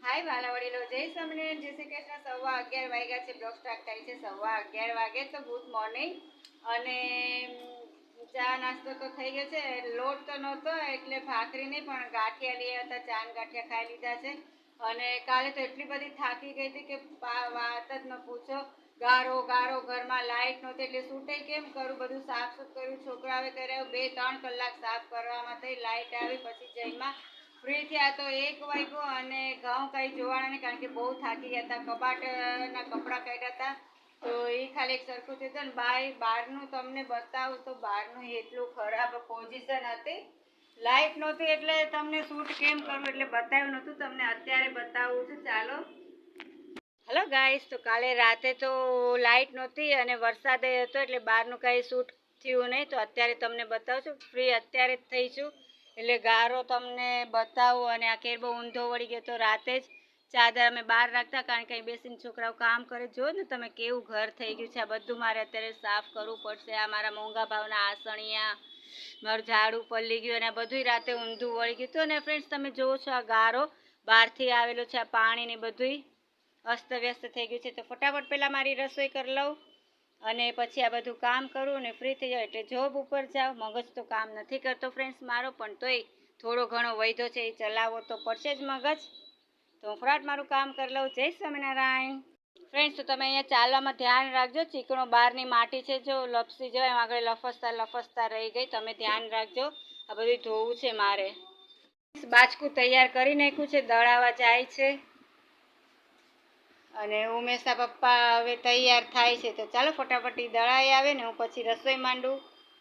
હાય વાલા વડીલો, જય સ્વામિનારાયણ, જય શ્રી કૃષ્ણ। 11:15 વાગ્યા છે, બ્લોગ સ્ટાર્ટ થાય છે 11:15 વાગે, તો ગુડ મોર્નિંગ। અને ચા નાસ્તો તો થઈ ગયો છે, લોટ તો નહોતો એટલે ભાખરી નહીં પણ ગાંઠિયા લઈ હતા, ચાન ગાંઠિયા ખાઈ લીધા છે। અને કાલે તો એટલી બધી થાકી ગઈ હતી કે વાત જ ન પૂછો। ગારો ગારો, ઘરમાં લાઇટ નહોતી એટલે સૂટે કેમ કરું, બધું સાફ સુફ કર્યું, છોકરાઓએ કર્યું, 2-3 કલાક સાફ કરવામાં થઈ। લાઇટ આવી પછી જઈમાં ફ્રી થયા તો 1 વાગ્યો અને ઘઉં કંઈ જોવાના નહીં કારણ કે બહુ થાકી ગયા હતા। કબાટના કપડાં કાઢ્યા હતા તો એ ખાલી એક સરખું થયું હતું ને બહારનું તમને બતાવું તો બહારનું એટલું ખરાબ પોઝિશન હતી। લાઇટ નહોતી એટલે તમને શૂટ કેમ કરવું એટલે બતાવ્યું નહોતું, તમને અત્યારે બતાવું છું, ચાલો। હેલો ગાઈસ, તો કાલે રાતે તો લાઇટ નહોતી અને વરસાદ હતો એટલે બહારનું કાંઈ શૂટ થયું નહીં, તો અત્યારે તમને બતાવું છું, ફ્રી અત્યારે જ થઈ છું એટલે ગારો તમને બતાવું। અને આ કેરબો ઊંધો વળી ગયો તો રાતે જ ચાદર અમે બહાર રાખતા કારણ કે અહીં બેસીને છોકરાઓ કામ કરે, જો ને તમે કેવું ઘર થઈ ગયું છે। આ બધું મારે અત્યારે સાફ કરવું પડશે। આ મારા મોંઘા ભાવના આસણિયા, મારું ઝાડું પલ્લી ગયું અને આ બધું રાતે ઊંધું વળી ગયું હતું। અને ફ્રેન્ડ્સ તમે જોવો છો આ ગારો બહારથી આવેલો છે, આ પાણી ને બધું અસ્તવ્યસ્ત થઈ ગયું છે, તો ફટાફટ પહેલાં મારી રસોઈ કરી લઉં અને પછી આ બધું કામ કરું ને ફ્રી થઈ જાઉં એટલે જોબ ઉપર જાઓ। મગજ તો કામ નથી કરતો ફ્રેન્ડ્સ મારો, પણ તોય થોડો ઘણો વૈધો છે એ ચલાવવો તો પડશે જ મગજ, તો હું ફટાફટ મારું કામ કરી લઉં। જય સ્વામિનારાયણ ફ્રેન્ડ્સ, તો તમે અહીંયા ચાલવામાં ધ્યાન રાખજો, ચીકણો બહારની માટી છે જો લપસી જાય, એમ આગળ લફસતા રહી ગઈ, તમે ધ્યાન રાખજો। આ બધું ધોવું છે મારે। બાચકું તૈયાર કરી નાખ્યું છે, દળાવા જાય છે અને ઉમેશા પપ્પા હવે તૈયાર થાય છે, તો ચાલો ફટાફટ દળાઈ આવે ને હું પછી રસોઈ માંડું।